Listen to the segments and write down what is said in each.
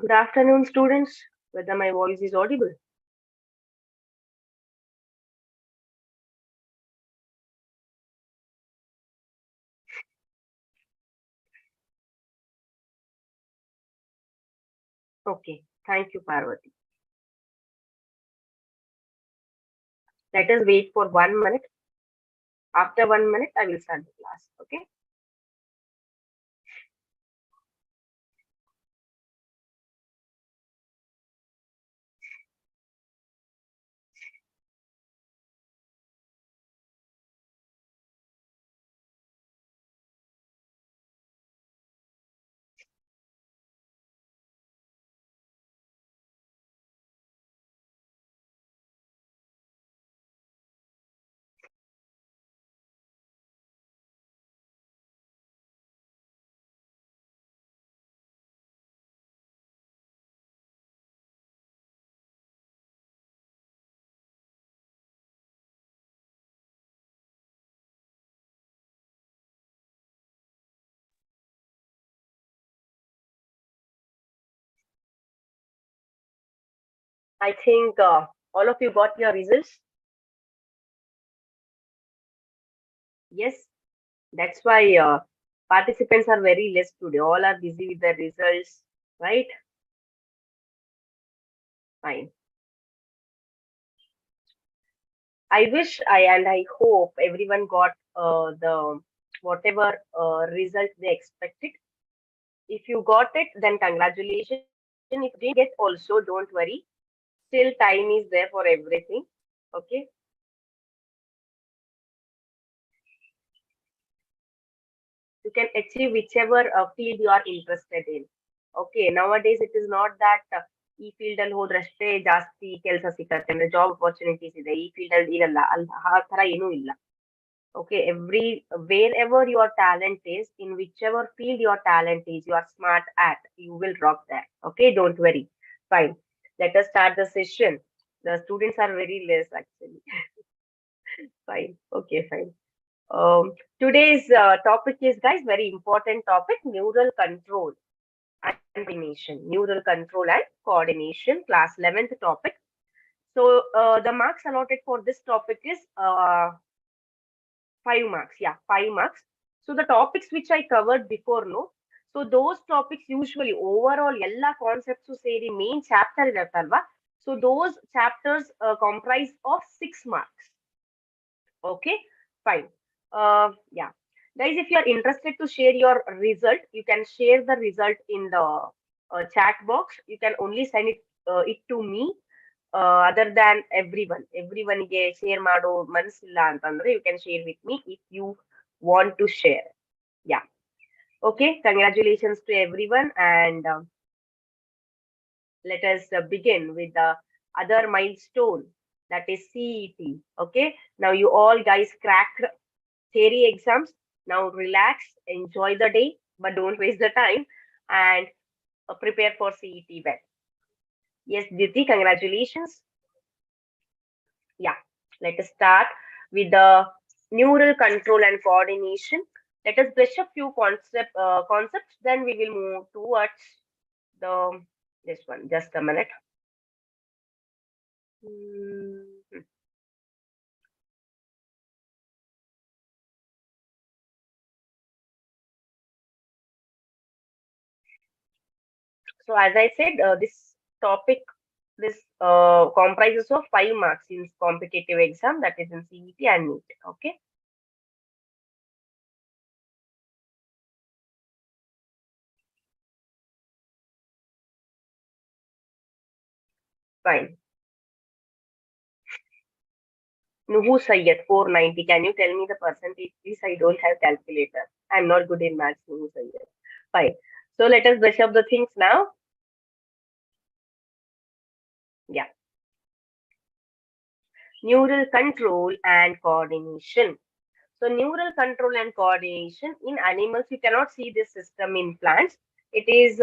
Good afternoon, students. Whether my voice is audible? Okay. Thank you, Parvati. Let us wait for 1 minute. After 1 minute, I will start the class. Okay. I think all of you got your results. Yes. That's why participants are very less today. All are busy with the results, right? Fine. I wish I hope everyone got the whatever result they expected. If you got it, then congratulations. If you didn't get also, don't worry. Still time is there for everything. Okay. You can achieve whichever field you are interested in. Okay. Nowadays it is not that ಈ field ಅಲ್ಲಿ ಹೋದ್ರಷ್ಟೇ ಜಾಸ್ತಿ ಕೆಲಸ ಸಿಕ್ಕತ್ತೆ ಅಂದ್ರೆ job opportunities ಇದೆ ಈ field ಅಲ್ಲಿ ಇರಲ್ಲ ಅಲ್ಲ ಆ ತರ ಏನೂ ಇಲ್ಲ. Okay, wherever your talent is, in whichever field your talent is, you are smart at, you will rock that. Okay, don't worry. Fine. Let us start the session. The students are very less actually. Fine. Okay, fine. Today's topic is, guys, very important topic: neural control and coordination. Neural control and coordination, class 11th topic. So the marks allotted for this topic is 5 marks. Yeah, 5 marks. So the topics which I covered before, no. So those topics usually overall ಎಲ್ಲ concepts ಸೇರಿ main chapter ಇರತ್ತಲ್ವಾ. So those chapters comprise of 6 marks. Okay, fine. Yeah. Guys, if you are interested to share your result, you can share the result in the chat box. You can only send it to me. Other than everyone ಗೆ share ಮಾಡೋ ಮನಸ್ಸಿಲ್ಲ ಅಂತಂದ್ರೆ you can share with me if you want to share. Yeah. Okay. Congratulations to everyone, and let us begin with the other milestone, that is CET. Okay. Now you all guys cracked theory exams. Now relax, enjoy the day, but don't waste the time, and prepare for CET well. Yes, Diti, congratulations. Yeah, let us start with the neural control and coordination. Let us brush a few concepts, then we will move towards the this one. Just a minute. Hmm. So as I said, this comprises of 5 marks in competitive exam, that is in CET and NEET. Okay. Fine. Nuhu Sayyed, 490. Can you tell me the percentage, please? I don't have calculator. I'm not good in maths, Nuhu Sayyed. Fine. So let us brush up the things now. Yeah. Neural control and coordination. So neural control and coordination in animals, you cannot see this system in plants. It is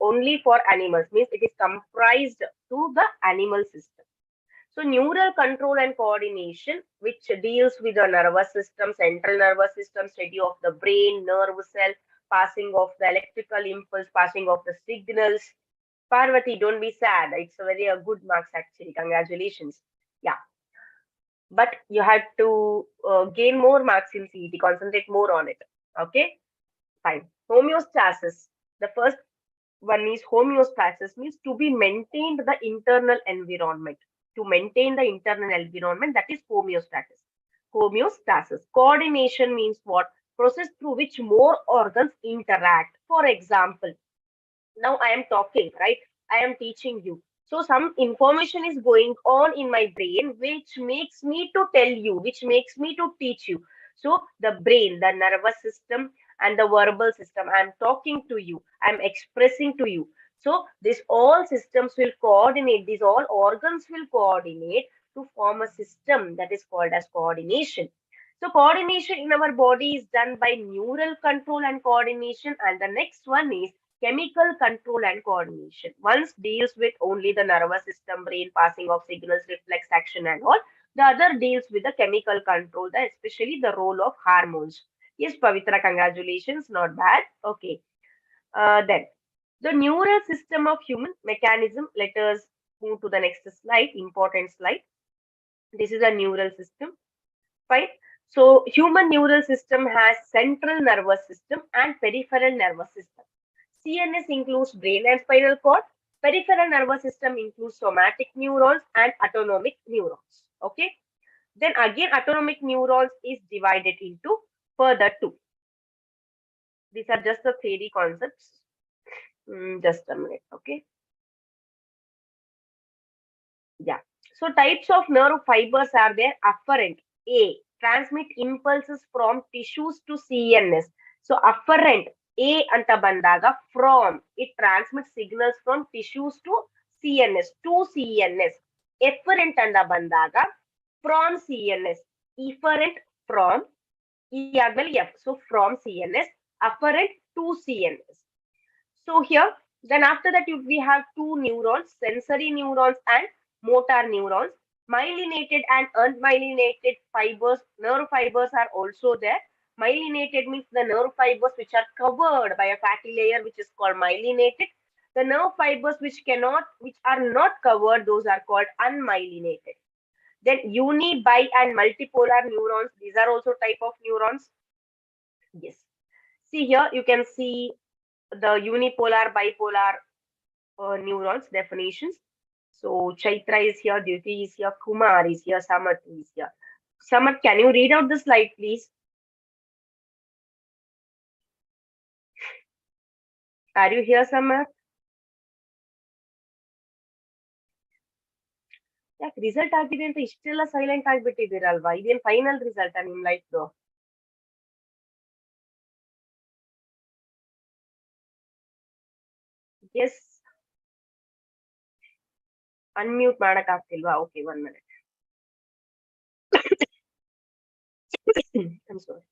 only for animals, means it is comprised to the animal system. So neural control and coordination, which deals with the nervous system, central nervous system, study of the brain, nerve cell, passing of the electrical impulse, passing of the signals. Parvati, don't be sad. It's a very good marks actually. Congratulations. Yeah, but you had to gain more marks in CET. Concentrate more on it. Okay, fine. Homeostasis. The first one is homeostasis, means to be maintained the internal environment. To maintain the internal environment, that is homeostasis. Homeostasis. Coordination means what? Process through which more organs interact. For example, now I am talking, right? I am teaching you. So some information is going on in my brain, which makes me to tell you, which makes me to teach you. So the brain, the nervous system, and the verbal system, I am talking to you, I am expressing to you. So these all systems will coordinate, these all organs will coordinate to form a system that is called as coordination. So coordination in our body is done by neural control and coordination, and the next one is chemical control and coordination. One deals with only the nervous system, brain, passing of signals, reflex action and all. The other deals with the chemical control, especially the role of hormones. Yes, Pavitra, congratulations, not bad. Okay. Then the neural system of human mechanism. Let us move to the next slide, important slide. This is a neural system. Fine. So human neural system has central nervous system and peripheral nervous system. CNS includes brain and spinal cord. Peripheral nervous system includes somatic neurons and autonomic neurons. Okay. Then again, autonomic neurons is divided into further two. These are just the theory concepts. Just a minute. Okay. Yeah. So types of nerve fibers are there. Afferent. A. Transmit impulses from tissues to CNS. So afferent. A anta bandaga from. It transmits signals from tissues to CNS. To CNS. Efferent anta bandaga from CNS. Efferent from. E F. So from CNS. Afferent to CNS. So here, then after that, we have two neurons, sensory neurons and motor neurons. Myelinated and unmyelinated fibers, nerve fibers are also there. Myelinated means the nerve fibers which are covered by a fatty layer, which is called myelinated. The nerve fibers which are not covered, those are called unmyelinated. Then uni, bi, and multipolar neurons. These are also type of neurons. Yes. See here, you can see the unipolar, bipolar neurons definitions. So Chaitra is here, Dyuti is here, Kumar is here, Samat is here. Samat, can you read out the slide, please? Are you here, Samat? ಯಾಕೆ result ಆಗಿದೆ ಅಂತ ಇಷ್ಟೆಲ್ಲ silent ಆಗ್ಬಿಟ್ಟಿದ್ದೀರಲ್ವಾ? ಇದೇನ್ final result ನಿಮ್ ಲೈಫ್ದು? Yes, unmute ಮಾಡಕ್ ಆಗ್ತಿಲ್ವಾ? Okay, 1 minute. I'm sorry.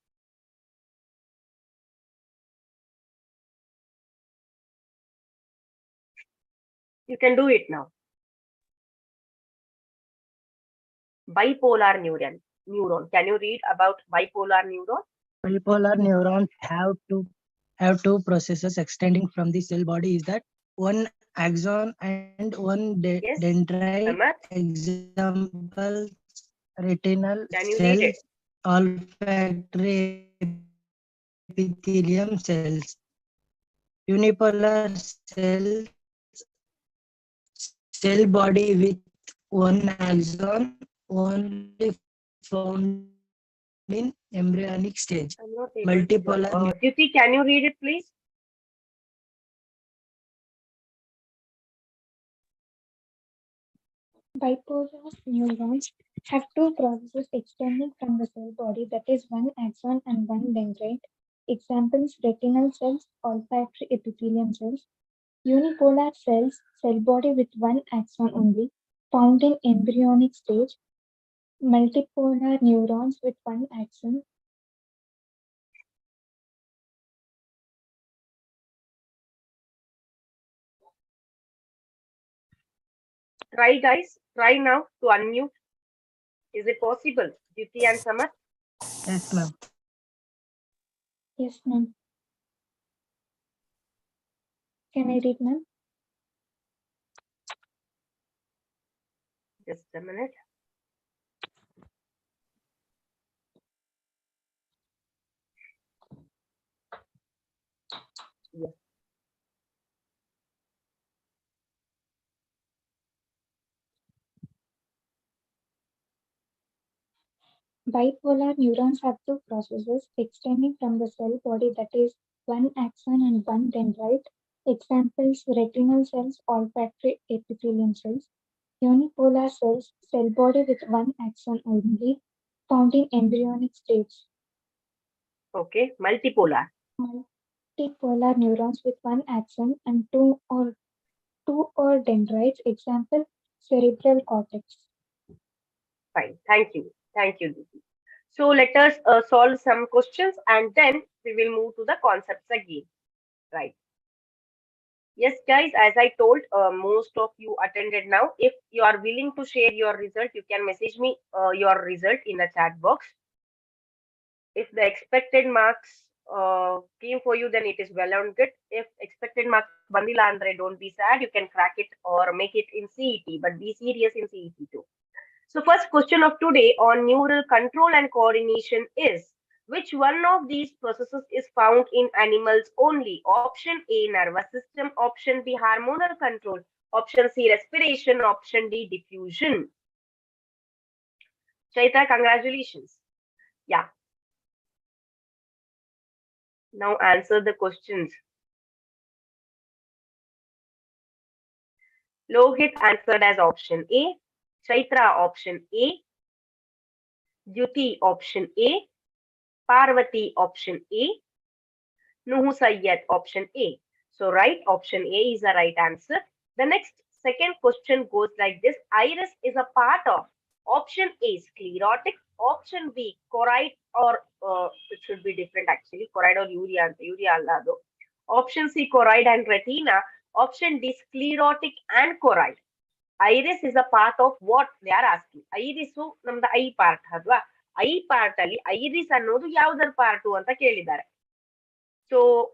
You can do it now. Bipolar neuron. Can you read about bipolar neuron? Bipolar neurons have two processes extending from the cell body. Is that one axon and one Yes, dendrite? Samat. Examples: retinal Can you read it? cells, olfactory epithelium cells, unipolar cells, cell body with one axon, only found in embryonic stage. I'm not able to Multipolar hear. Dyuti, can you read it, please? Bipolar neurons have two processes extending from the cell body, that is, one axon and one dendrite. Examples: retinal cells, olfactory epithelium cells. Unipolar cells, cell body with one axon only, found in embryonic stage. Multipolar neurons with one axon. Try, guys. Try now to unmute. Is it possible? Dyuti and Samat? Yes, ma'am. Yes, ma'am. Can I read, ma'am? Just a minute. Yes. Bipolar neurons have two processes extending from the cell body, that is, one axon and one dendrite. Examples: retinal cells, olfactory epithelium cells. Unipolar cells, cell body with one axon only, found in embryonic stage. Okay. Multipolar. Multipolar neurons with one axon and two or dendrites. Example: cerebral cortex. Fine. Thank you. Thank you, Diti. So let us solve some questions and then we will move to the concepts again. Right. Yes, guys, as I told, most of you attended now. If you are willing to share your result, you can message me your result in the chat box. If the expected marks came for you, then it is well and good. If expected marks bandila andre, don't be sad. You can crack it or make it in CET, but be serious in CET too. So first question of today on neural control and coordination is, which one of these processes is found in animals only? Option A, nervous system. Option B, hormonal control. Option C, respiration. Option D, diffusion. Chaitra, congratulations. Yeah. Now answer the questions. Lohit answered as option A. Chaitra, option A. Jyoti, option A. Parvati, option A. Nuhu Sayyed, option A. So right, option A is the right answer. The next second question goes like this. Iris is a part of option A, sclerotic, option B, choroid, or it should be different actually, choroid or urea allado. Option C, choroid and retina. Option D, sclerotic and choroid. Iris is a part of what they are asking. Iris namda eye part hadwa. Eye part ali iris annodu yaudar part anta kelidare. So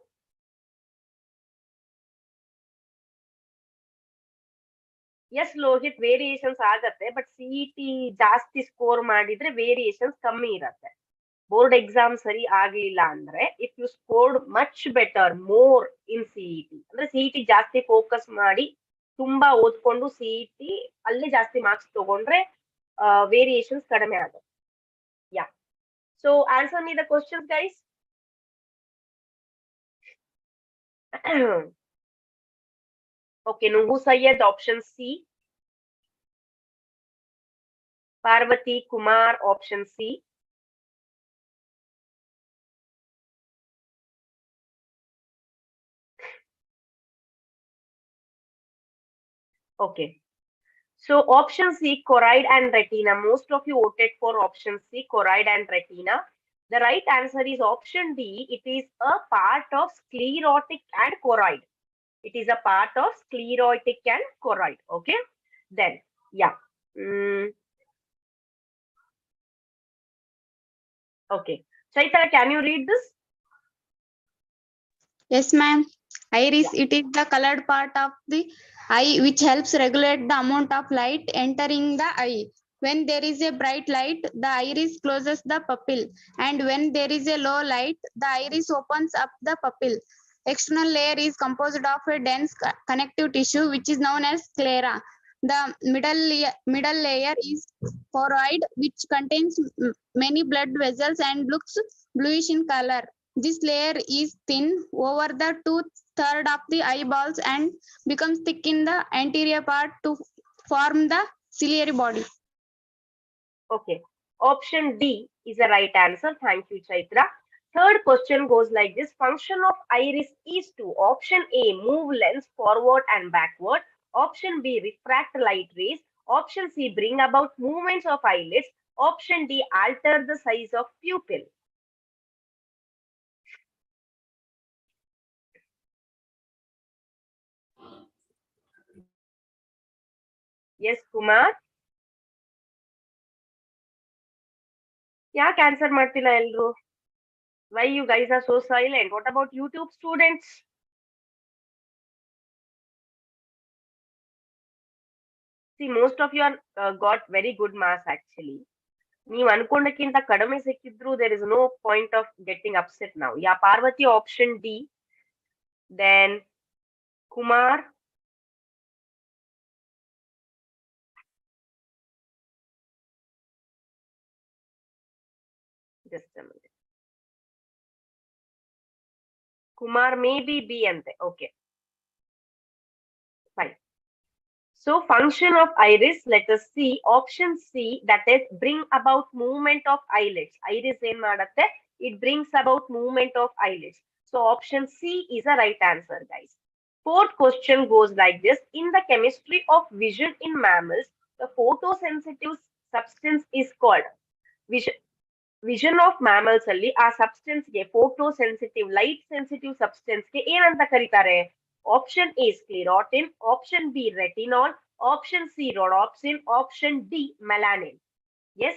yes, Lohit, variations ಆಗತ್ತೆ but CET ಜಾಸ್ತಿ score ಮಾಡಿದ್ರೆ variations ಕಮ್ಮಿ ಇರತ್ತೆ. Board exam ಸರಿ ಆಗ್ಲಿಲ್ಲ ಅಂದ್ರೆ if you scored much better more in CET ಅಂದ್ರೆ CET ಜಾಸ್ತಿ ಫೋಕಸ್ ಮಾಡಿ ತುಂಬಾ ಓದ್ಕೊಂಡು ಸಿಇಟಿ ಅಲ್ಲೇ ಜಾಸ್ತಿ ಮಾರ್ಕ್ಸ್ ತಗೊಂಡ್ರೆ ವೇರಿಯೇಷನ್ಸ್ ಕಡಿಮೆ ಆಗುತ್ತೆ. Yeah, so answer me the questions guys. Okay, Nuhu Sayyed, option C. Parvati Kumar, option C. Okay. So option C, choroid and retina. Most of you voted for option C, choroid and retina. The right answer is option D. It is a part of sclerotic and choroid. It is a part of sclerotic and choroid. Okay. Then, yeah. Okay. Chaitra, can you read this? Yes, ma'am. Iris, Yeah. it is the colored part of the eye which helps regulate the amount of light entering the eye. When there is a bright light, the iris closes the pupil, and when there is a low light, the iris opens up the pupil. External layer is composed of a dense connective tissue which is known as sclera. The middle layer is choroid, which contains many blood vessels and looks bluish in color. This layer is thin over the two-thirds of the eyeballs and becomes thick in the anterior part to form the ciliary body. Okay. Option D is the right answer. Thank you, Chaitra. Third question goes like this. Function of iris is to option A, move lens forward and backward. Option B, refract light rays. Option C, bring about movements of eyelids. Option D, alter the size of pupil. Yes, Kumar. ಯಾಕೆ answer ಮಾಡ್ತಿಲ್ಲ ಎಲ್ರು? Why you guys are so silent? What about YouTube students? See, most of you are got very good marks actually. ನೀವು ಅನ್ಕೊಂಡಕ್ಕಿಂತ ಕಡಿಮೆ ಸಿಕ್ಕಿದ್ರು there is no point of getting upset now. Yeah, Parvati option D. Then Kumar. Just a minute. Kumar maybe B ante. Okay. Fine. So function of iris, let us see option C, that is bring about movement of eyelids. Iris ಏನ್ ಮಾಡುತ್ತೆ? It brings about movement of eyelids. So option C is a right answer, guys. Fourth question goes like this. In the chemistry of vision in mammals, the photosensitive substance is called vision of mammals ಅಲ್ಲಿ ಆ substance ಗೆ photosensitive light sensitive substance ಗೆ ಏನಂತ ಕರೀತಾರೆ? Option A sclerotin, option B retinol, option C rhodopsin, option D melanin. Yes.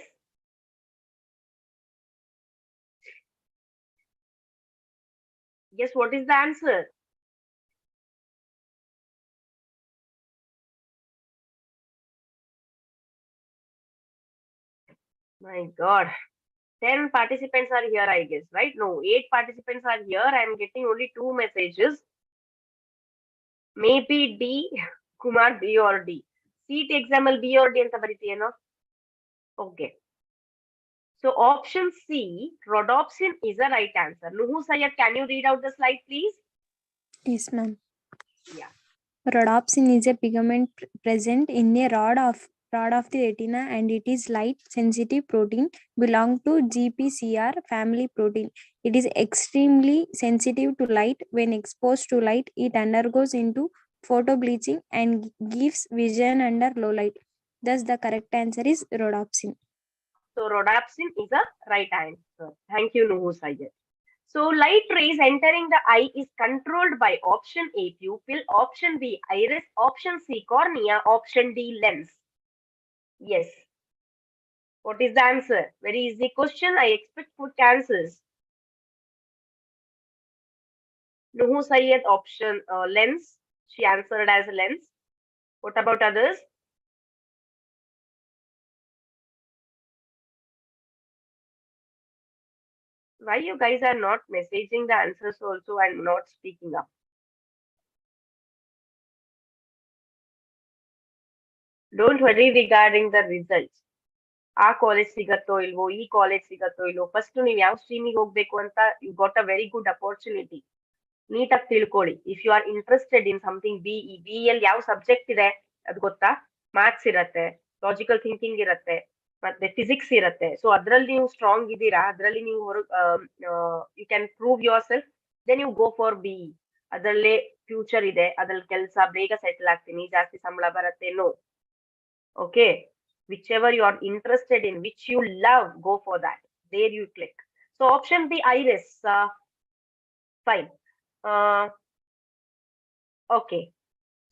Yes, what is the answer? My God. 10 participants are here, I guess, right? No, 8 participants are here. I am getting only 2 messages. Maybe D, Kumar B or D. CET exam B or D anta ಬರಿತೀಯೇನೋ? Okay. So option C, rhodopsin is the right answer. Nuhu Sayyed, can you read out the slide, please? Yes, ma'am. Yeah. Rhodopsin is a pigment present in a rod of the retina, and it is light sensitive protein belong to GPCR family protein. It is extremely sensitive to light. When exposed to light, it undergoes into photobleaching and gives vision under low light. Thus, the correct answer is rhodopsin. So rhodopsin is a right answer. Thank you, Nuhu Sayyed. So light rays entering the eye is controlled by option A pupil, option B iris, option C cornea, option D lens. Yes. What is the answer? Very easy question. I expect quick answers. Nuhu Sayyed option lens. She answered as lens. What about others? Why you guys are not messaging the answers also and not speaking up? Don't worry regarding the results. ಆ college ಸಿಗತ್ತೋ ಇಲ್ವೋ, ಈ college ಸಿಗತ್ತೋ ಇಲ್ವೋ, first ನೀವು ಯಾವ ಸ್ಟ್ರೀಮಿಗೆ ಹೋಗ್ಬೇಕು ಅಂತ you got a very good opportunity. ನೀಟಾಗಿ ತಿಳ್ಕೊಳ್ಳಿ. If you are interested in something B ಅಲ್ಲಿ ಯಾವ ಸಬ್ಜೆಕ್ಟ್ ಇದೆ ಅದು ಗೊತ್ತಾ? ಮ್ಯಾಥ್ಸ್ ಇರತ್ತೆ, ಲಾಜಿಕಲ್ ಥಿಂಕಿಂಗ್ ಇರತ್ತೆ, ಮತ್ತೆ ಫಿಸಿಕ್ಸ್ ಇರತ್ತೆ. ಸೊ ಅದ್ರಲ್ಲಿ ನೀವು ಸ್ಟ್ರಾಂಗ್ ಇದ್ದೀರಾ, ಅದ್ರಲ್ಲಿ ನೀವು you can prove yourself, then you go for B. ಅದರಲ್ಲೇ ಫ್ಯೂಚರ್ ಇದೆ, ಅದ್ರಲ್ಲಿ ಕೆಲಸ ಬೇಗ ಸೆಟಲ್ ಆಗ್ತೀನಿ, ಜಾಸ್ತಿ ಸಂಬಳ ಬರುತ್ತೆ. No. Okay, whichever you are interested in, which you love, go for that. There you click. So option B iris. Fine. Okay.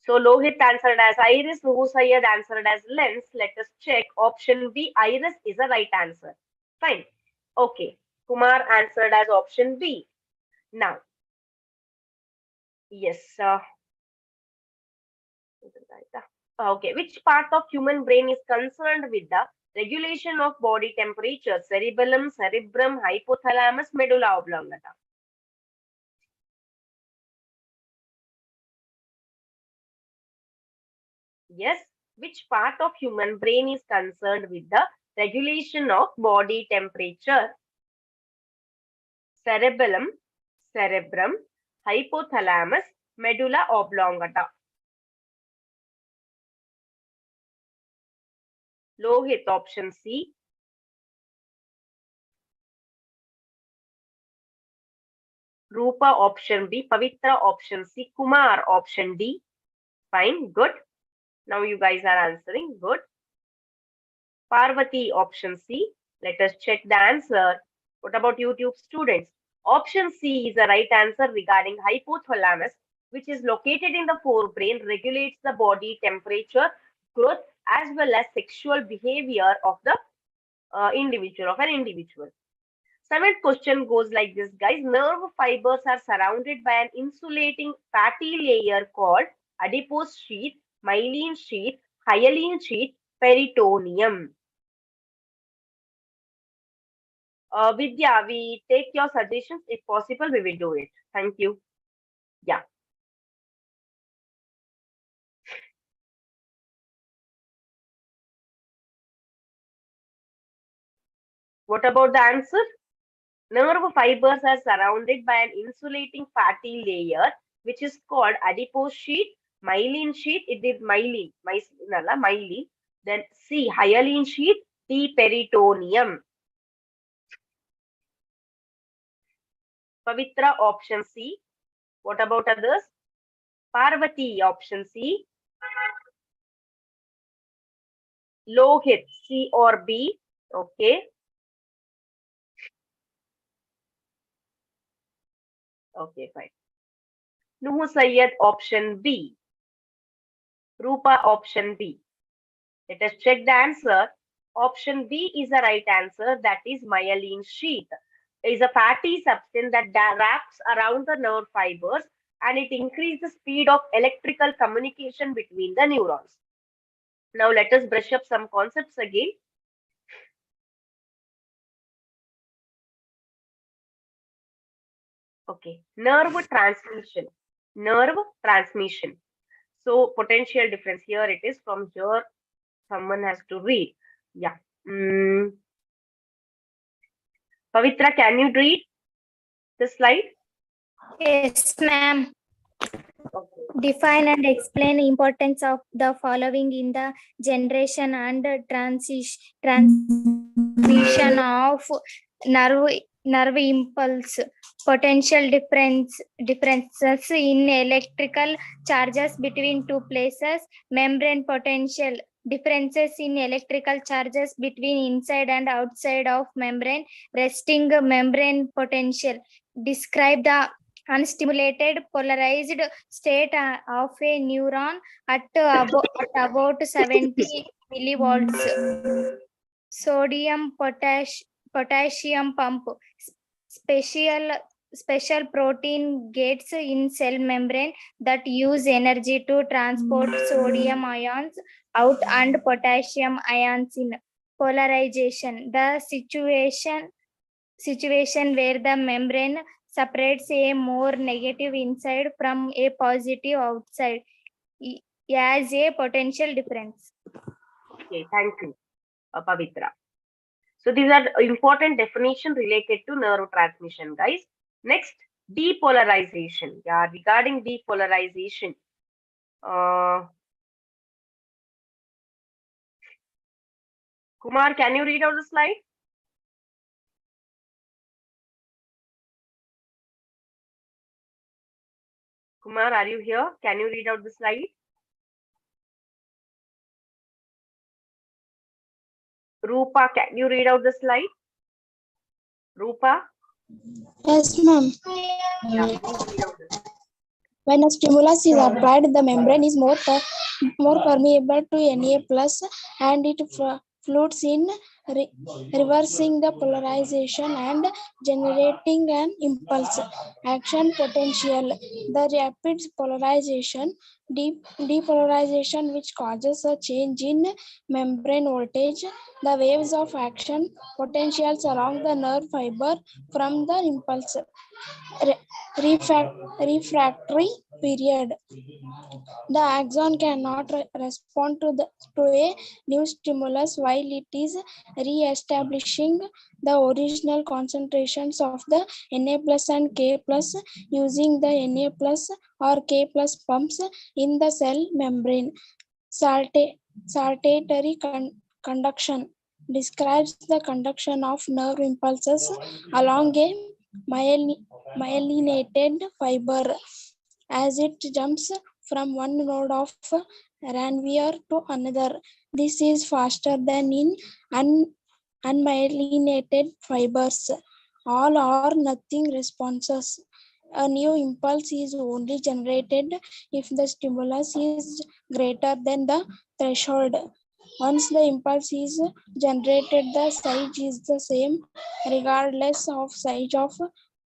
So Lohit answered as iris, Nuhu Sayyed answered as lens. Let us check. Option B iris is the right answer. Fine. Okay. Kumar answered as option B. Now. Yes. Okay, which part of human brain is concerned with the regulation of body temperature? Cerebellum, cerebrum, hypothalamus, medulla oblongata. Yes, which part of human brain is concerned with the regulation of body temperature? Cerebellum, cerebrum, hypothalamus, medulla oblongata. Lohit option C. Rupa option B. Pavitra option C. Kumar option D. Fine, good. Now you guys are answering. Good. Parvati option C. Let us check the answer. What about YouTube students? Option C is the right answer regarding hypothalamus, which is located in the forebrain, regulates the body temperature, growth, as well as sexual behavior of the an individual. Seventh question goes like this, guys. Nerve fibers are surrounded by an insulating fatty layer called adipose sheath, myelin sheath, hyaline sheath, peritoneum. Vidya, we take your suggestions. If possible, we will do it. Thank you. Yeah. What about the answer? Nerve fibers are surrounded by an insulating fatty layer, which is called adipose sheath, myelin sheath. It is myelin, myelin. Then C, hyaline sheath, D, peritoneum. Pavitra, option C. What about others? Parvati, option C. Lohit, C or B. Okay. Okay, fine. Nuhu Sayyed, option B. Rupa, option B. Let us check the answer. Option B is the right answer. That is myelin sheath. It is a fatty substance that wraps around the nerve fibers and it increases the speed of electrical communication between the neurons. Now let us brush up some concepts again. Okay, nerve transmission. Nerve transmission. So potential difference here it is. From here someone has to read. Yeah. Pavitra, can you read the slide? Yes, ma'am. Okay. Define and explain the importance of the following in the generation and transmission of nerve impulse. Potential differences in electrical charges between two places. Membrane potential. Differences in electrical charges between inside and outside of membrane. Resting membrane potential. Describe the unstimulated polarized state of a neuron at about 70 millivolts. Sodium potassium pump. Special protein gates in cell membrane that use energy to transport sodium ions out and potassium ions in. Polarization. The situation where the membrane separates a more negative inside from a positive outside as a potential difference. Okay, thank you, Pavitra. So these are important definition related to neurotransmission, guys. Next, depolarization. Yeah, regarding depolarization. Kumar, can you read out the slide? Kumar, are you here? Can you read out the slide? Rupa, can you read out the slide? Rupa? Yes, ma'am. Yeah, please read out the slide. When a stimulus is applied, the membrane is more permeable to Na plus, and it floats in, reversing the polarization and generating an impulse. Action potential. The rapid polarization, depolarization, which causes a change in membrane voltage. The waves of action potentials along the nerve fiber from the impulse. Refractory period. The axon cannot respond to a new stimulus while it is re-establishing the original concentrations of the Na plus and K plus using the Na plus or K plus pumps in the cell membrane. Saltatory conduction describes the conduction of nerve impulses along a myelinated fiber as it jumps from one node of Ranvier to another. This is faster than in unmyelinated fibers. All or nothing responses. A new impulse is only generated if the stimulus is greater than the threshold. Once the impulse is generated, the size is the same regardless of size of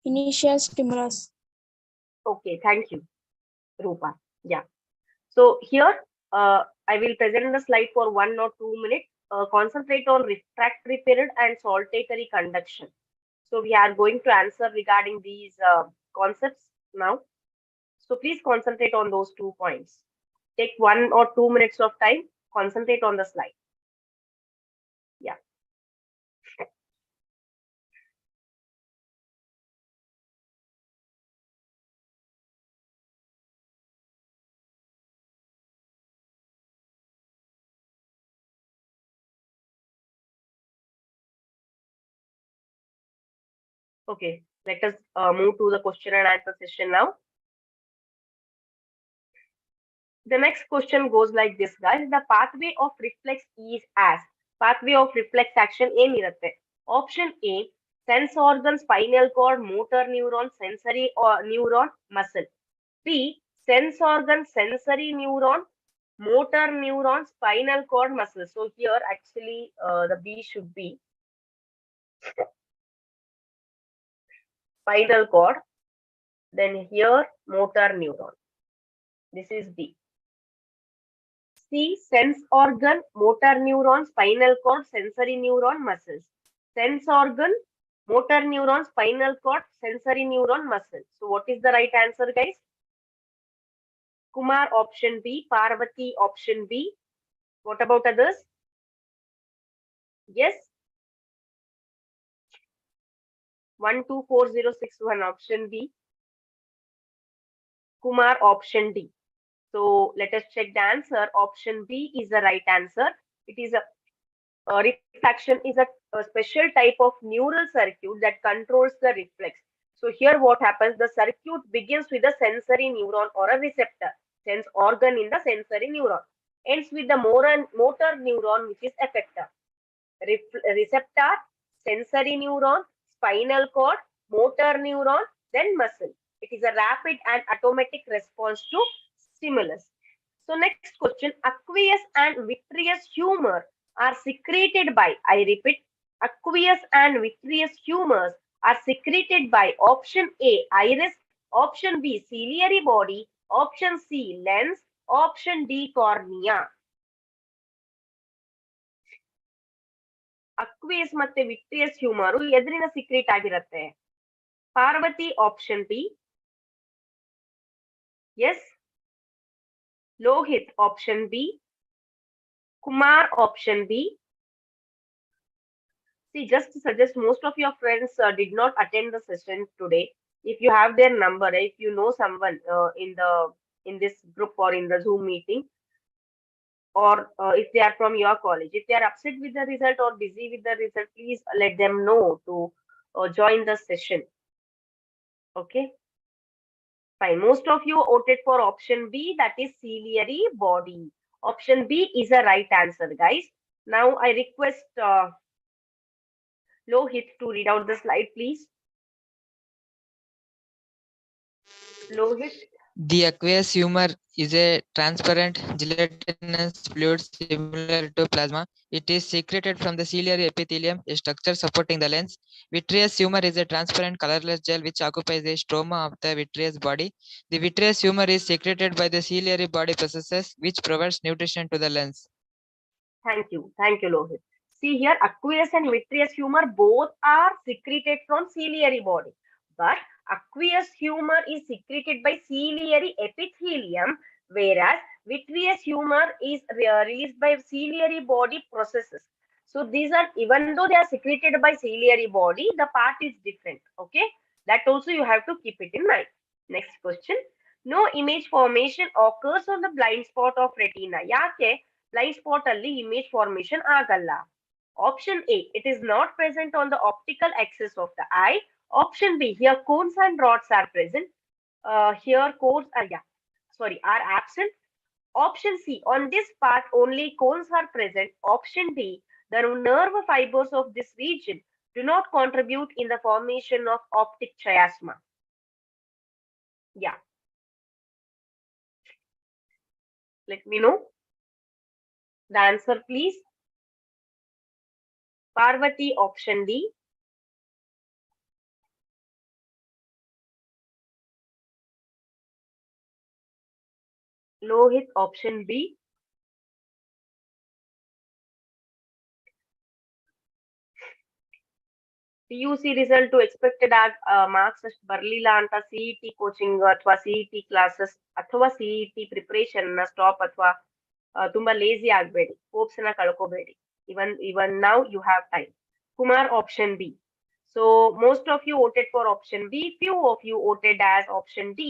initial stimulus. Okay, thank you, Rupa. Yeah. So here, I will present the slide for 1 or 2 minutes. Concentrate on refractory period and saltatory conduction. So we are going to answer regarding these concepts now. So please concentrate on those 2 points. Take 1 or 2 minutes of time. Concentrate on the slide. Yeah. Okay. Let us move to the question and answer session now. The next question goes like this, guys. The pathway of reflex is as. Pathway of reflex action ಏನಿರುತ್ತೆ? Option A, sense organ, spinal cord, motor neuron, sensory or neuron, muscle. B, sense organ, sensory neuron, motor neuron, spinal cord, muscle. So here actually the B should be spinal cord. Then here motor neuron. This is B. C, sense organ, motor neuron, spinal cord, sensory neuron, muscles. Sense organ, motor neuron, spinal cord, sensory neuron, muscle. So what is the right answer, guys? Kumar, option B. Parvati, option B. What about others? Yes. 124061, option B. Kumar, option D. So let us check the answer. Option B is the right answer. It is a reflection is a special type of neural circuit that controls the reflex. So here what happens, the circuit begins with a sensory neuron or a receptor, sense organ in the sensory neuron, ends with the motor neuron, which is effector. Receptor, sensory neuron, spinal cord, motor neuron, then muscle. It is a rapid and automatic response to stimulus. So next question, aqueous and vitreous humor are secreted by, I repeat, aqueous and vitreous humors are secreted by option A, iris, option B, ciliary body, option C, lens, option D, cornea. Aqueous ಮತ್ತೆ vitreous humour ಎದರಿನ secret ಆಗಿರುತ್ತೆ? Parvati, option B. Yes. Lohit, option B. Kumar, option B. See, just to suggest, most of your friends did not attend the session today. If you have their number, if you know someone in this group or in the Zoom meeting, or if they are from your college, if they are upset with the result or busy with the result, please let them know to join the session. Okay. Fine. Most of you voted for option B, that is ciliary body. Option B is the right answer, guys. Now I request Lohit to read out the slide, please. Lohit. The aqueous humor is a transparent gelatinous fluid similar to plasma. It is secreted from the ciliary epithelium, a structure supporting the lens. Vitreous humor is a transparent colorless gel which occupies the stroma of the vitreous body. The vitreous humor is secreted by the ciliary body processes which provides nutrition to the lens. Thank you, Lohit. See here, aqueous and vitreous humor both are secreted from ciliary body, but aqueous humor is secreted by ciliary epithelium, whereas vitreous humor is released by ciliary body processes. So these are, even though they are secreted by ciliary body, the part is different. Okay, that also you have to keep it in mind. Next question. No image formation occurs on the blind spot of retina. Yake blind spot alli image formation agalla? Option A, it is not present on the optical axis of the eye. Option B, here cones and rods are present. Here cones are absent. Option C, on this part only cones are present. Option D, the nerve fibers of this region do not contribute in the formation of optic chiasma. Yeah. Let me know the answer, please. Parvati, option D. Lohit, option B. PUC result expected ಆಗಿ marks ಅಷ್ಟು ಬರ್ಲಿಲ್ಲ ಅಂತ CET coaching ಅಥವಾ CET classes ಅಥವಾ CET preparation ನ stop ಅಥವಾ ತುಂಬಾ lazy ಆಗ್ಬೇಡಿ, ಹೋಪ್ಸ್ ನ ಕಳ್ಕೋಬೇಡಿ. Even now you have time. Kumar, option B. So most of you voted for option B, few of you voted as option D.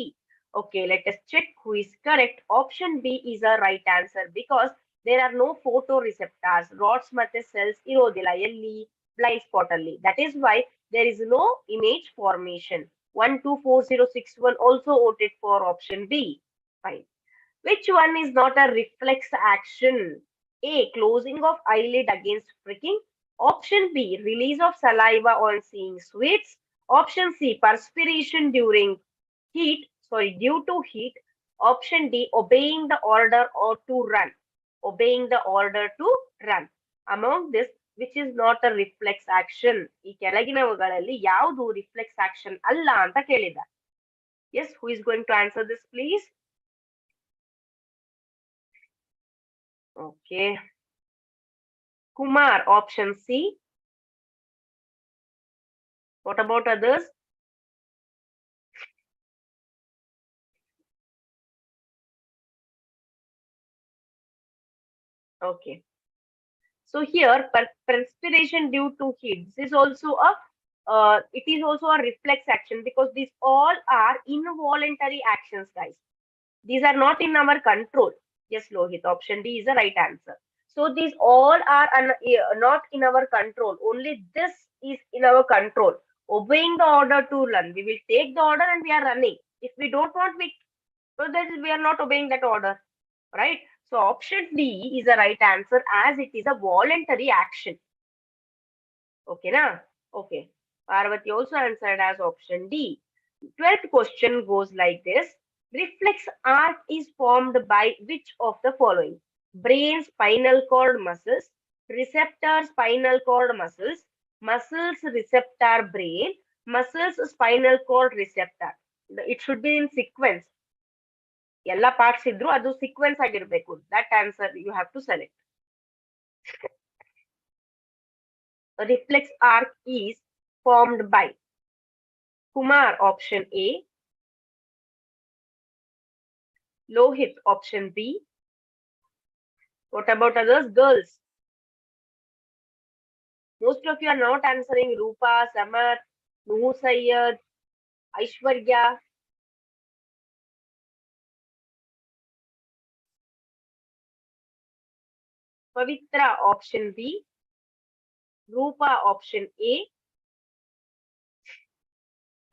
Okay, let us check who is correct. Option B is a right answer because there are no photoreceptors. Rods ಮತ್ತೆ cells ಇರೋದಿಲ್ಲ ಎಲ್ಲಿ, blind spot ಅಲ್ಲಿ. That is why there is no image formation. 124061 also voted for option B. Fine. Which one is not a reflex action? A. Closing of eyelid against pricking. Option B. Release of saliva on seeing sweets. Option C. Perspiration due to heat. Option D. Obeying the order or to run. Obeying the order to run. Among this, which is not a reflex action? ಈ ಕೆಳಗಿನವುಗಳಲ್ಲಿ ಯಾವುದು reflex action ಅಲ್ಲ ಅಂತ ಕೇಳಿದ. Yes, who is going to answer this, please? Okay. Kumar, option C. What about others? Okay. So here, perspiration due to heat. This is also it is also a reflex action because these all are involuntary actions, guys. These are not in our control. Yes, Lohit, option D is the right answer. So these all are not in our control. Only this is in our control. Obeying the order to run. We will take the order and we are running. If we don't want, we are not obeying that order, right? So option D is the right answer as it is a voluntary action. Okay, na? Okay. Parvati also answered as option D. 12th question goes like this. Reflex arc is formed by which of the following? Brain spinal cord muscles, receptor spinal cord muscles, muscles receptor brain, muscles spinal cord receptor. It should be in sequence. ಎಲ್ಲ parts ಇದ್ರು ಅದು sequence ಆಗಿರ್ಬೇಕು. That answer you have to select. A reflex arc is formed by Kumar, option A. Lohit, option B. What about others? Girls. Most of you are not answering. Rupa, Samar, Nuhu Sayyad, Aishwarya. Pavitra, option B. Rupa, option A.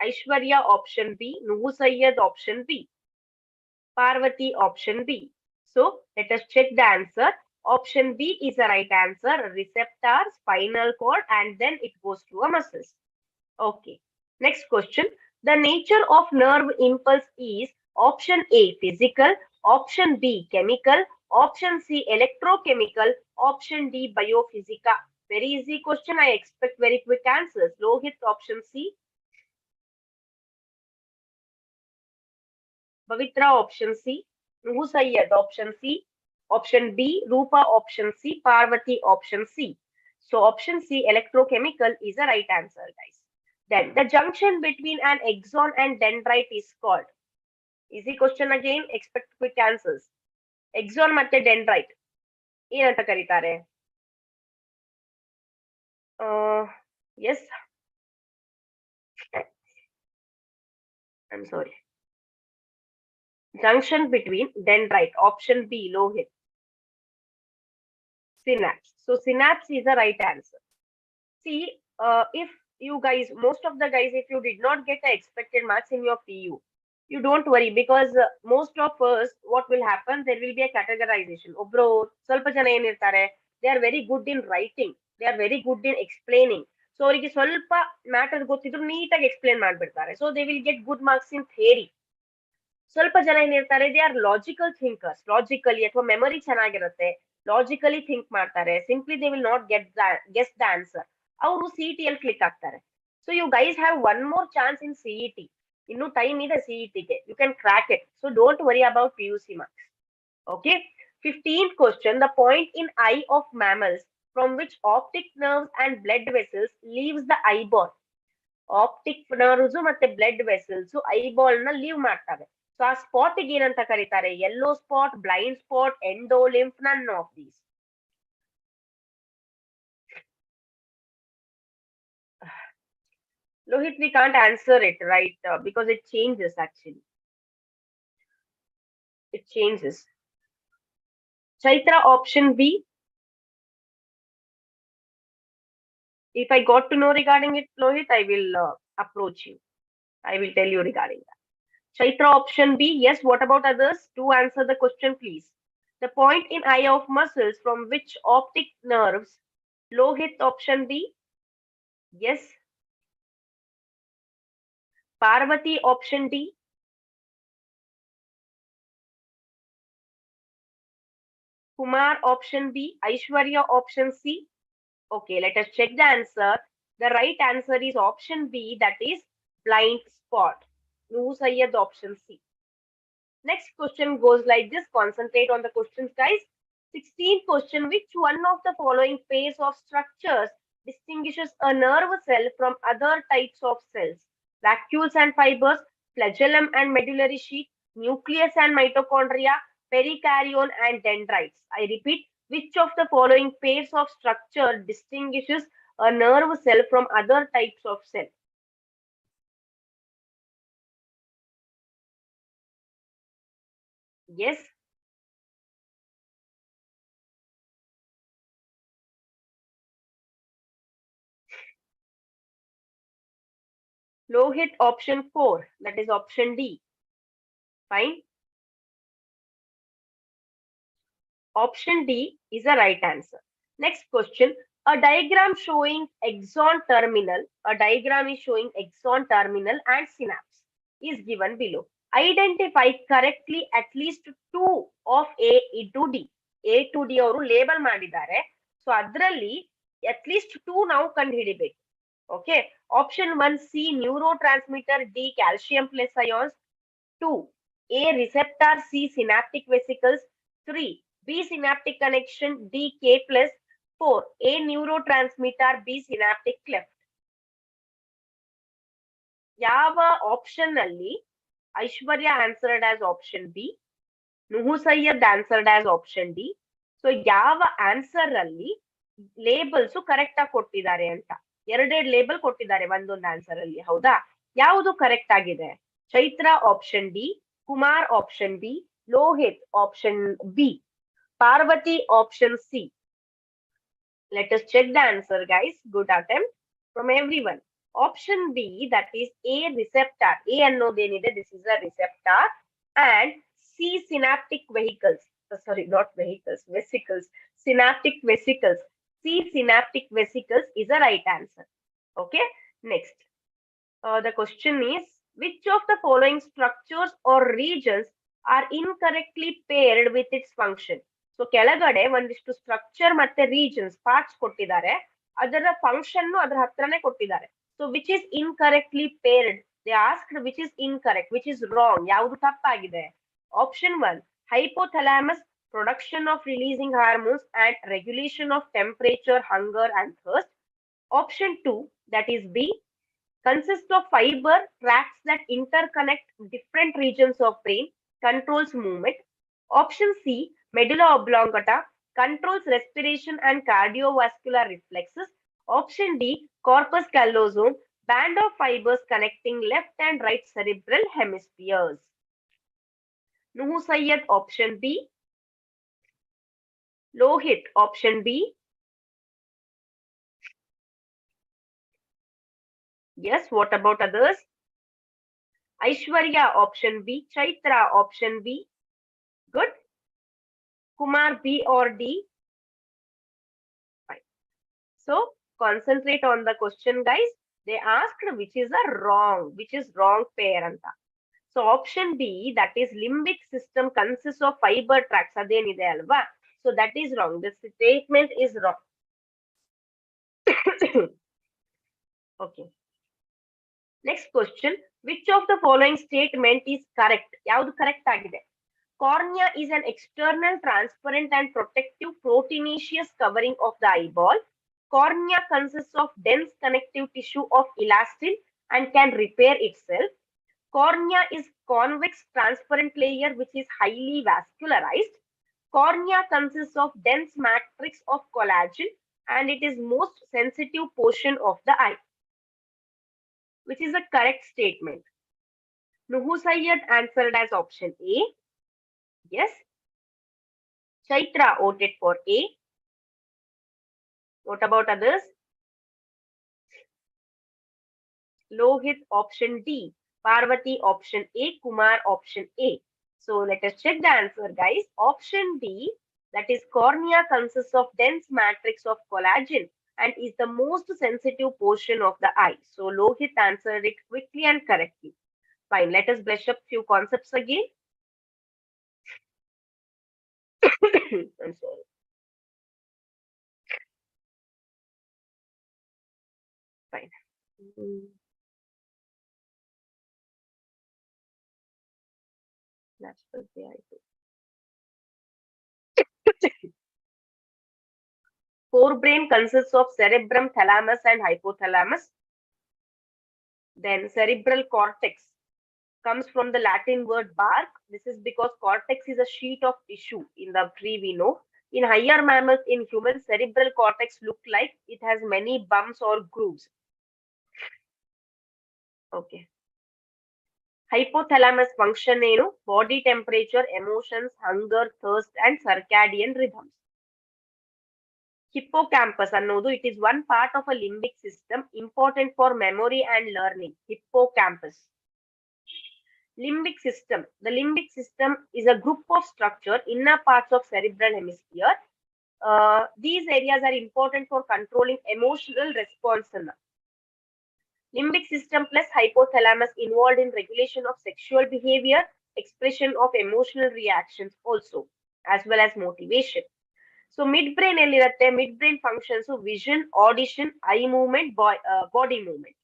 Aishwarya, option B. Nuhu Sayyad, option B. Parvati, option B. So let us check the answer. Option B is the right answer. Receptor, spinal cord, and then it goes to a muscles. Okay. Next question. The nature of nerve impulse is option A physical, option B chemical, option C electrochemical, option D biophysical. Very easy question. I expect very quick answers. Lohit, option C. Pavitra, option C. Nuhu Sayyad, option C. Option B, Rupa, option C. Parvati, option C. So option C, electrochemical, is the right answer, guys. Then the junction between an axon and dendrite is called. Easy question again. Expect quick answers. Axon ಮತ್ತೆ dendrite ಏನಂತ ಕರೀತಾರೆ? Yes. I'm sorry. Junction between dendrite, option B, Lohit. Synapse. So synapse is the right answer. See, if you guys, most of the guys, if you did not get the expected marks in your PU, you don't worry because most of us, what will happen, there will be a categorization. Obro, ಸ್ವಲ್ಪ ಜನ ಏನಿರ್ತಾರೆ, they are very good in writing, they are very good in explaining. So ಅವರಿಗೆ ಸ್ವಲ್ಪ matter ಗೊತ್ತಿದ್ರು ನೀಟಾಗಿ explain ಮಾಡ್ಬಿಡ್ತಾರೆ. So they will get good marks in theory. ಸ್ವಲ್ಪ ಜನ ಏನಿರ್ತಾರೆ, they are logical thinkers, logically ಅಥವಾ ಮೆಮೊರಿ ಚೆನ್ನಾಗಿರುತ್ತೆ, ಲಾಜಿಕಲಿ ಥಿಂಕ್ ಮಾಡ್ತಾರೆ, simply they will not guess the answer. ಅವರು ಸಿಇಟಿ ಅಲ್ಲಿ ಕ್ಲಿಕ್ ಆಗ್ತಾರೆ. So you guys have one more chance in CET. ಇನ್ನು ಟೈಮ್ ಇದೆ ಸಿಇಟಿಗೆ, you can crack it. So don't worry about PUC marks. Okay. 15th question. The point in eye of mammals from which optic nerves and blood vessels leaves the eyeball optic nerves ಮತ್ತೆ blood vessels eyeball ನ leave ಮಾಡ್ತವೆ. So ಆ spot ಗೆ ಏನಂತ ಕರೀತಾರೆ? Yellow spot, blind spot, endolymph, none of these. Lohit, we can't answer it, right? Because it changes actually. It changes. Chaitra, option B. If I got to know regarding it, Lohit, I will approach you. I will tell you regarding that. Chaitra, option B. Yes. What about others? Do answer the question, please. The point in eye of muscles from which optic nerves? Lohit, option B. Yes. Parvati, option D. Kumar, option B. Aishwarya, option C. Okay, let us check the answer. The right answer is option B, that is blind spot. Nuhu Sayyed, option C. Next question goes like this. Concentrate on the questions, guys. 16th question. Which one of the following pairs of structures distinguishes a nerve cell from other types of cells? Vacuoles and fibers, flagellum and medullary sheath, nucleus and mitochondria, perikaryon and dendrites. I repeat, which of the following pairs of structure distinguishes a nerve cell from other types of cell? Yes. Lohit, option 4, that is option D. Fine. Option D is the right answer. Next question. A diagram showing axon terminal, a diagram is showing axon terminal and synapse is given below. Identify correctly at least 2 of A to D. A to D ಅವರು label ಮಾಡಿದ್ದಾರೆ. So ಅದರಲ್ಲಿ at least 2 ನಾವು ಕಂಡು ಹಿಡಿಬೇಕು. Okay. Option 1 C neurotransmitter, D calcium plus ions, 2 A receptor, C synaptic vesicles, 3 B synaptic connection, D K plus, 4 A neurotransmitter, B synaptic cleft. ಯಾವ option ಅಲ್ಲಿ Aishwarya answered as option B, Nuhu Sayyed answered as option D. So ಯಾವ answer ಅಲ್ಲಿ labels correct ಆಗಿ ಕೊಟ್ಟಿದ್ದಾರೆ ಅಂತ ಎರಡೆರಡು label ಕೊಟ್ಟಿದ್ದಾರೆ ಒಂದೊಂದು ಆನ್ಸರ್ ಅಲ್ಲಿ, ಹೌದಾ? ಯಾವುದು ಕರೆಕ್ಟ್ ಆಗಿದೆ? Chaitra option D, Kumar option B, Lohit option B, Parvati option C. Let us check the answer, guys. Good attempt from everyone. Option B, that is A receptor. A annodeniide, this is a receptor, and C synaptic vehicles. Sorry, not vehicles, vesicles. Synaptic vesicles. C synaptic vesicles is the right answer. Okay. Next, the question is, which of the following structures or regions are incorrectly paired with its function? So ಕೆಳಗಡೆ ಒಂದಿಷ್ಟು structure ಮತ್ತೆ regions parts ಕೊಟ್ಟಿದ್ದಾರೆ, ಅದರ function ಅದರ ಹತ್ರನೇ ಕೊಟ್ಟಿದ್ದಾರೆ. So which is incorrectly paired? They asked which is incorrect, which is wrong, ಯಾವುದು ತಪ್ಪಾಗಿದೆ? Option 1 hypothalamus, production of releasing hormones and regulation of temperature, hunger and thirst. Option 2, that is B, consists of fiber tracts that interconnect different regions of brain, controls movement. Option C, medulla oblongata, controls respiration and cardiovascular reflexes. Option D, corpus callosum, band of fibers connecting left and right cerebral hemispheres. Nuhu Sayyed, option B. Lohit, option B. Yes, what about others? Aishwarya, option B. Chaitra, option B. Good. Kumar, B or D? Fine. So concentrate on the question, guys. They asked which is a wrong, which is wrong pair anta. So option B, that is limbic system consists of fiber tracts, adenide alva. So that is wrong. This statement is wrong. Okay. Next question. Which of the following statement is correct? Yavadu correct agide? Cornea is an external, transparent and protective proteinaceous covering of the eyeball. Cornea consists of dense connective tissue of elastin and can repair itself. Cornea is convex transparent layer which is highly vascularized. Cornea consists of dense matrix of collagen and it is most sensitive portion of the eye, which is a correct statement. Nuhu Sayyed answered as option A. Yes. Chaitra voted for A. What about others? Lohit option D. Parvati option A. Kumar option A. So let us check the answer, guys. Option D, that is cornea, consists of dense matrix of collagen and is the most sensitive portion of the eye. So Lohit answered it quickly and correctly. Fine. Let us brush up few concepts again. I'm sorry. Fine. That's what the eye. Forebrain consists of cerebrum, thalamus, and hypothalamus. Then cerebral cortex comes from the Latin word bark. This is because cortex is a sheet of tissue in the tree we know. In higher mammals, in humans, cerebral cortex look like it has many bumps or grooves. Okay. Hypothalamus function ಏನು? Body temperature, emotions, hunger, thirst, and circadian rhythms. Hippocampus ಅನ್ನೋದು, it is one part of a limbic system important for memory and learning. Hippocampus. Limbic system. The limbic system is a group of structure inner parts of cerebral hemisphere. These areas are important for controlling emotional response. Limbic system plus hypothalamus involved in regulation of sexual behavior, expression of emotional reactions also, as well as motivation. So midbrain ಎಲ್ಲಿರುತ್ತೆ? Midbrain functions vision, audition, eye movement, body movement.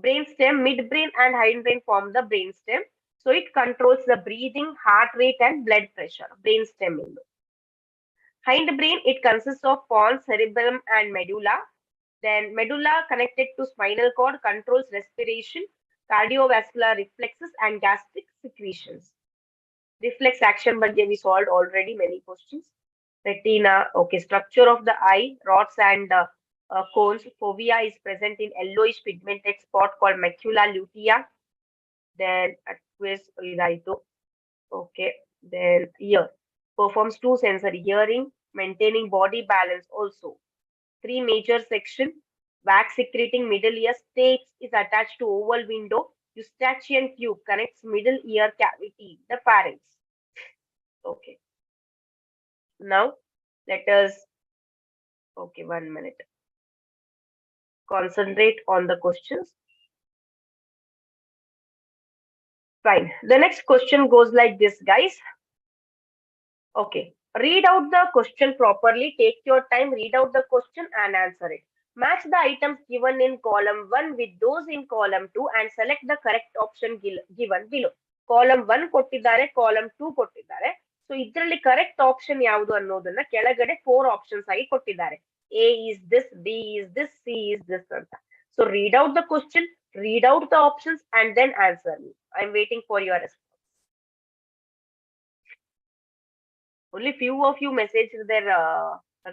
Brainstem, midbrain and hindbrain form the brainstem. So it controls the breathing, heart rate, and blood pressure. Brainstem. Hindbrain, it consists of pons, cerebellum, and medulla. Then medulla connected to spinal cord controls respiration, cardiovascular reflexes, and gastric secretions. Reflex action ಬಗ್ಗೆ we solved already many questions. Retina, okay, structure of the eye, rods and cones. Fovea is present in yellowish pigmented spot called macula lutea. Then aqueous irido. Okay, then ear performs two sensory hearing, maintaining body balance also. Three major section. Wax secreting middle ear states is attached to oval window. Eustachian tube connects middle ear cavity, the pharynx. Okay. Now let us, okay, 1 minute. Concentrate on the questions. Fine. The next question goes like this, guys. Okay. Read out the question properly. Take your time, read out the question and answer it. Match the items given in column 1 with those in column 2 and select the correct option given below. Column 1 ಕೊಟ್ಟಿದ್ದಾರೆ, column 2 ಕೊಟ್ಟಿದ್ದಾರೆ. So ಇದರಲ್ಲಿ correct option ಯಾವುದು ಅನ್ನೋದನ್ನ ಕೆಳಗಡೆ 4 options ಆಗಿ ಕೊಟ್ಟಿದ್ದಾರೆ. A is this, B is this, C is this ಅಂತ. So read out the question, read out the options and then answer me. I am waiting for your response. Only few of you messaged their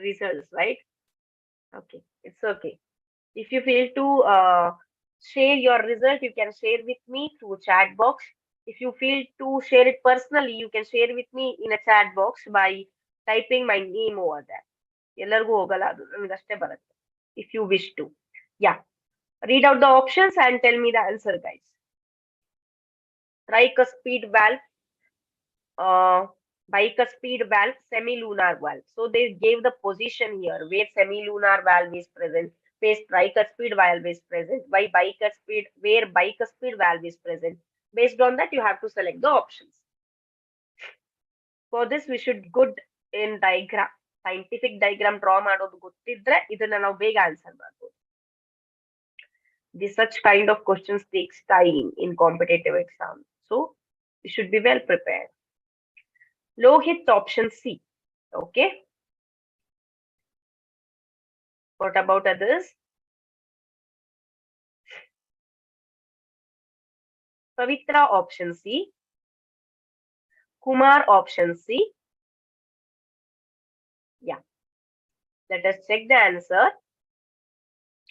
results, right? Okay, it's okay. If you feel to share your result, you can share with me through chat box. If you feel to share it personally, you can share with me in a chat box by typing my name over there. ಎಲ್ಲರಿಗೂ ಹೋಗಲ್ಲ ಅದು, ನನಗಷ್ಟೇ ಬರುತ್ತೆ. If you wish to. Yeah. Read out the options and tell me the answer, guys. Tricuspid valve, bicuspid valve, semilunar valve. So they gave the position here where semilunar valve is present, where tricuspid valve is present, where bicuspid valve is present. Based on that, you have to select the options. For this, we should good in diagram. Scientific diagram draw ಮಾಡೋದು ಗೊತ್ತಿದ್ರೆ ಇದನ್ನ ನಾವು ಬೇಗ answer ಮಾಡಬಹುದು. This such kind of questions takes time in competitive exam. So you should be well prepared. Lohit option C. Okay. What about others? Pavitra option C. Kumar option C. Yeah. Let us check the answer.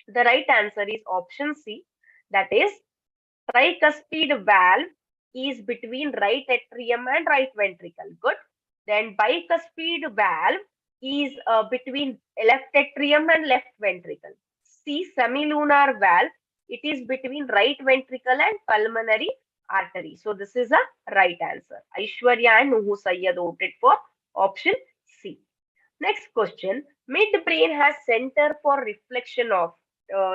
The right answer is option C. That is, tricuspid valve is between right atrium and right ventricle. Good. Then bicuspid valve is between left atrium and left ventricle. C. Semilunar valve. It is between right ventricle and pulmonary artery. So this is a right answer. Aishwarya and Nuhu Sayyed voted for option C. Next question. Midbrain has center for reflection of.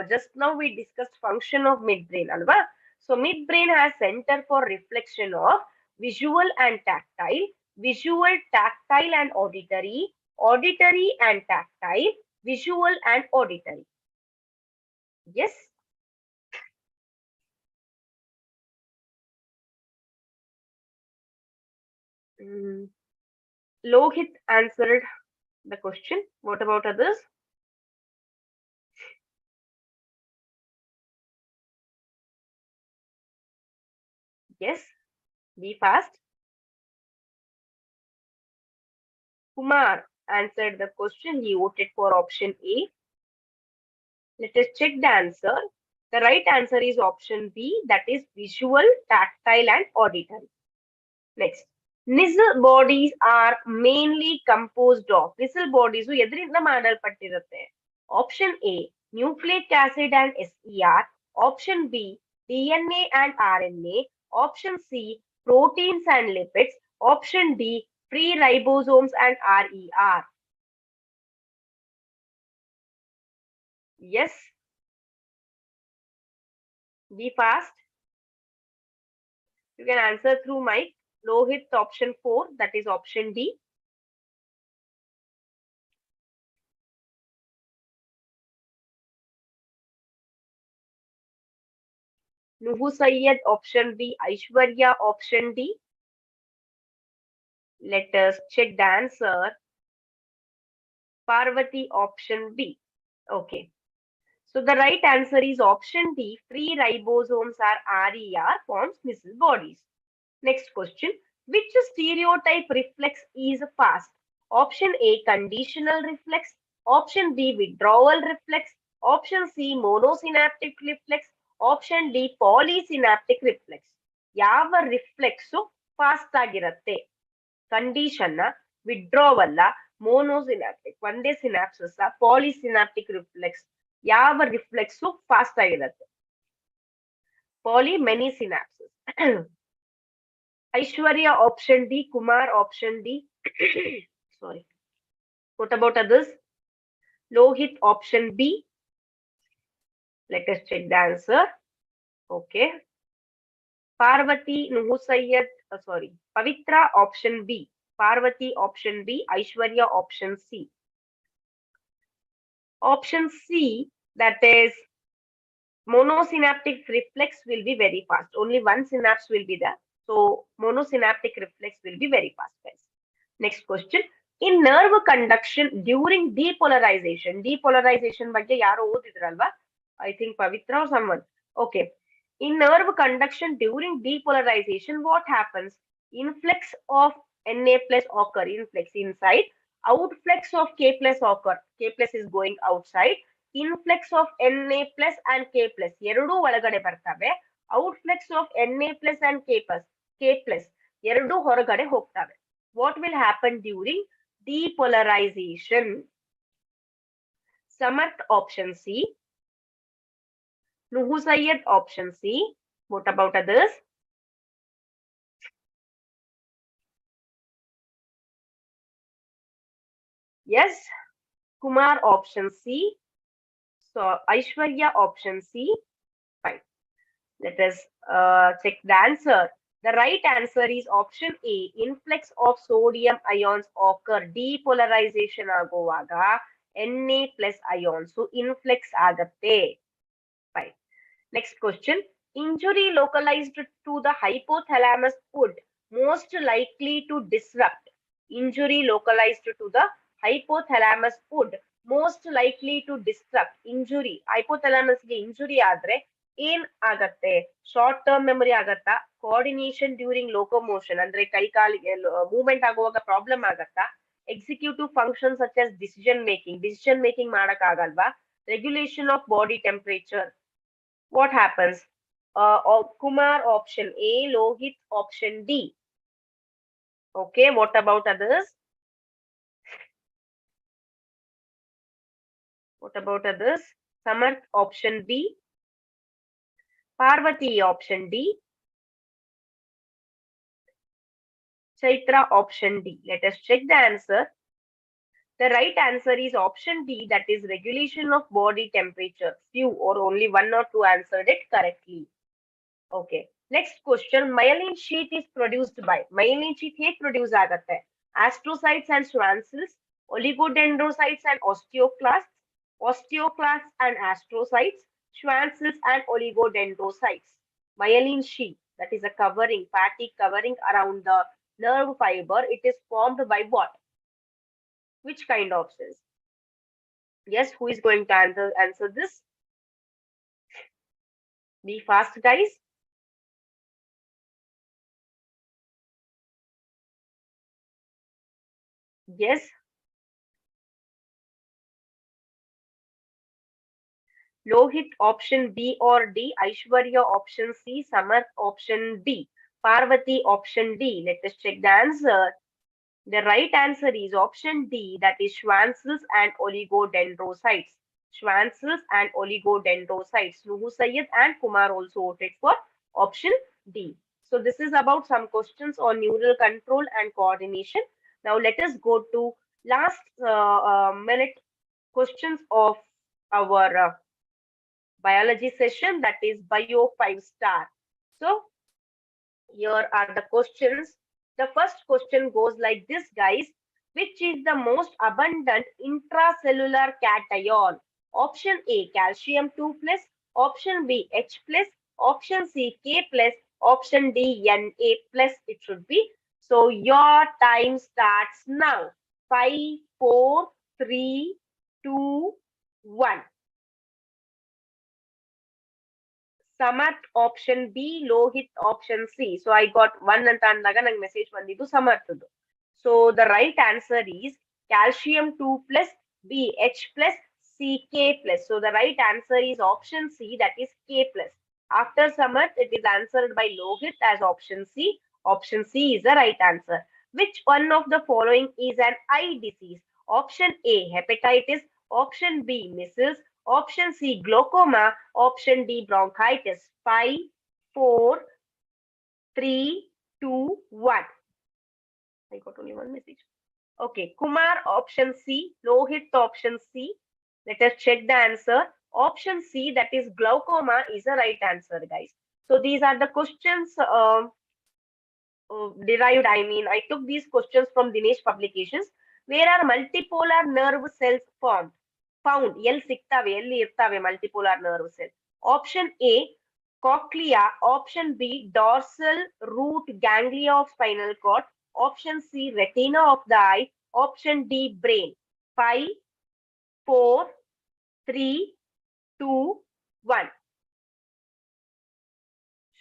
Just now we discussed function of midbrain, alva? So midbrain has center for reflection of visual and tactile, visual, tactile and auditory, auditory and tactile, visual and auditory. Yes. Lohit answered the question. What about others? Yes. Be fast. Kumar answered the question. He voted for option A. Let us check the answer. The right answer is option B, that is visual, tactile and auditory. Next. Nissl bodies are mainly composed of. Nissl bodies ಎದರಿಂದ ಮಾಡಲ್ಪಟ್ಟಿರುತ್ತೆ? Option A, nucleic acid and SER. Option B, DNA and RNA. Option C, proteins and lipids. Option D, free ribosomes and RER. Yes. Be fast. You can answer through mic. Lohit option 4, that is option D. Nuhu Sayyed option B. Aishwarya option D. Let us check the answer. Parvati option B. Okay. So the right answer is option D. Free ribosomes are RER forms Nissl bodies. Next question. Which stereotype reflex is fast? Option A, conditional reflex. Option B, withdrawal reflex. Option C, monosynaptic reflex. Option D, polysynaptic reflex. ಯಾವ reflex fast ಆಗಿರುತ್ತೆ? Condition, withdrawal, monosynaptic ಒಂದೇ synapses, polysynaptic reflex, ಯಾವ reflex fast ಆಗಿರುತ್ತೆ? Poly many synapses. Aishwarya option D, Kumar option D. Sorry. What about others? Lohit option B. Let us check the answer. Okay. Parvati, Nuhu Sayyed, sorry. Pavitra option B. Parvati option B. Aishwarya option C. Option C, that is monosynaptic reflex will be very fast. Only one synapse will be there. So monosynaptic reflex will be very fast, guys. Next question. In nerve conduction during depolarization. Depolarization ಬಗ್ಗೆ ಯಾರೋ ಓದಿದ್ರಲ್ವಾ? I think Pavitra or someone. Okay. In nerve conduction during depolarization, what happens? Influx of Na plus occur. Influx inside. Outflux of K plus occur. K plus is going outside. Influx of Na plus and K plus. ಎರಡು ಒಳಗಡೆ ಬರ್ತವೆ. Outflux of Na plus and K plus ಎರಡು ಹೊರಗಡೆ ಹೋಗ್ತವೆ. What will happen during depolarization? Samarth option C. Nuhu Sayyed option C. What about others? Yes. Kumar option C. So Aishwarya option C. Fine. Let us check the answer. The right answer is option A. Influx of sodium ions occur. Depolarization ಆಗುವಾಗ Na plus ions. So influx ಆಗತ್ತೆ. Fine. Next question. Injury localized to the hypothalamus would most likely to disrupt. Injury localized to the hypothalamus would most likely to disrupt. Injury. Hypothalamus ಗೆ injury ಆದ್ರೆ ಏನ್ ಆಗತ್ತೆ? Short term memory ಆಗತ್ತಾ? Coordination during locomotion ಅಂದ್ರೆ ಕೈ ಕಾಲಿಗೆ movement ಆಗುವಾಗ problem ಆಗತ್ತಾ? Executive function such as decision making ಮಾಡಕ್ ಆಗಲ್ವಾ? Regulation of body temperature. What happens? Kumar option A, Lohit option D. Okay, what about others? What about others? Samarth option B. Parvati option D. Chaitra option D. Let us check the answer. The right answer is option D, that is regulation of body temperature. Few or only one or two answered it correctly. Okay. Next question. Myelin sheath is produced by. Myelin sheath ಹೇಗೆ produce ಆಗತ್ತೆ? Astrocytes and Schwann cells, oligodendrocytes and osteoclasts, osteoclasts and astrocytes, Schwann cells and oligodendrocytes. Myelin sheath, that is a covering, fatty covering around the nerve fiber. It is formed by what? Which kind of cells? Yes, who is going to answer this? Be fast, guys. Yes. Lohit option B or D, Aishwarya option C, Samarth option D, Parvati option D. Let us check the answer. The right answer is option D, that is Schwann cells and oligodendrocytes. Schwann cells and oligodendrocytes. Nuhu Sayyed and Kumar also voted for option D. So this is about some questions on neural control and coordination. Now let us go to last minute questions of our biology session, that is Bio 5-star. So here are the questions. The first question goes like this, guys. Which is the most abundant intracellular cation? Option A, calcium 2+, option B, H+, option C, K+, option D, Na+, it should be. So your time starts now. 5, 4, 3, 2, 1. Samarth option B, Lohit option C. So I got one and andaga nang message bandidu Samarth. So the right answer is calcium 2+, B, H+, C, K+. So the right answer is option C, that is K+. After Samarth, it is answered by Lohit as option C. Option C is the right answer. Which one of the following is an eye disease? Option A, hepatitis. Option B, measles. Option C, glaucoma. Option D, bronchitis. 5, 4, 3, 2, 1. I got only one message. Okay, Kumar option C, Lohit option C. Let us check the answer. Option C, that is glaucoma, is the right answer, guys. So these are the questions derived. I took these questions from Dinesh Publications. Where are multipolar nerve cells formed? Found. Yell siktave, yelli irtave multipolar nerve cells. Option A, cochlea. Option B, dorsal root ganglia of spinal cord. Option C, retina of the eye. Option D, brain. 5, 4, 3, 2, 1.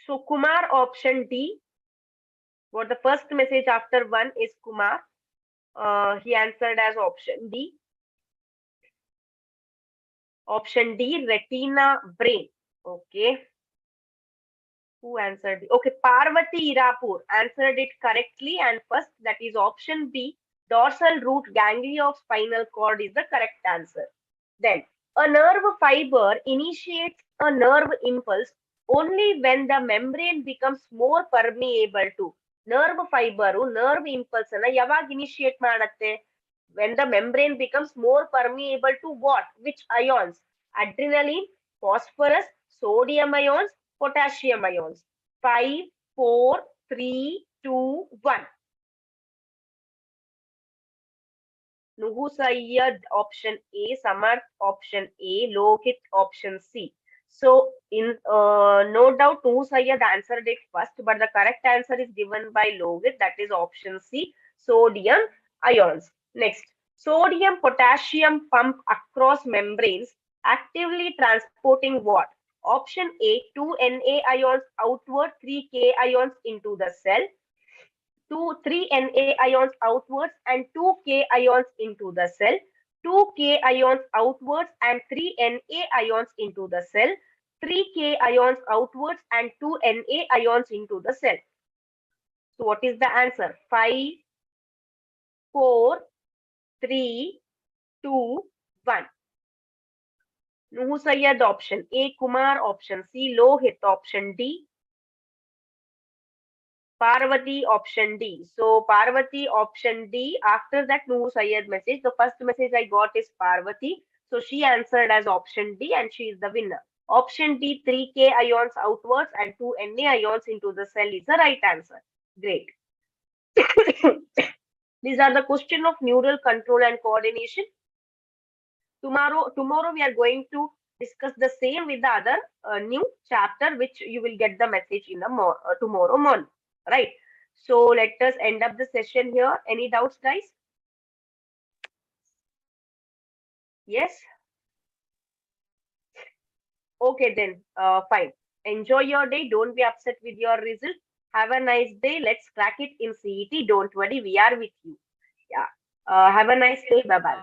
So Kumar option D. What the first message after 1 is Kumar. He answered as option D. Option D, retina, brain. Okay. Who answered? Okay, Parvati Irapur answered it correctly, and first, that is option B, dorsal root ganglia of spinal cord is the correct answer. Then, a nerve fiber initiates a nerve impulse only when the membrane becomes more permeable to. Nerve fiber, nerve impulse na yavag initiate ಮಾಡುತ್ತೆ? When the membrane becomes more permeable to what? Which ions? Adrenaline, phosphorus, sodium ions, potassium ions. 5, 4, 3, 2, 1. Nuhu Sayyad option A, Samarth option A, Lohit option C. So in no doubt Nuhu Sayyad answered it first, but the correct answer is given by Lohit, that is option C, sodium ions. Next, sodium potassium pump across membranes, actively transporting what? Option A, 2 Na ions outward, 3 K ions into the cell. 3 Na ions outwards and 2 K ions into the cell. 2 K ions outwards and 3 Na ions into the cell. 3 K ions outwards and 2 Na ions into the cell. So what is the answer? 5, 4, 3, 2, 1. Nuhu Sayyad option A, Kumar option C, Lohit option D, Parvati option D. So Parvati option D. After that Nuhu Sayyad message, the first message I got is Parvati. So she answered as option D and she is the winner. Option D, 3 K ions outwards and 2 Na ions into the cell is the right answer. Great. These are the question of neural control and coordination. Tomorrow we are going to discuss the same with the other new chapter, which you will get the message in the tomorrow morning. Right. So let us end up the session here. Any doubts, guys? Yes. Okay, then fine. Enjoy your day. Don't be upset with your result. Have a nice day. Let's crack it in CET. Don't worry, we are with you. Yeah. Have a nice day. Bye bye.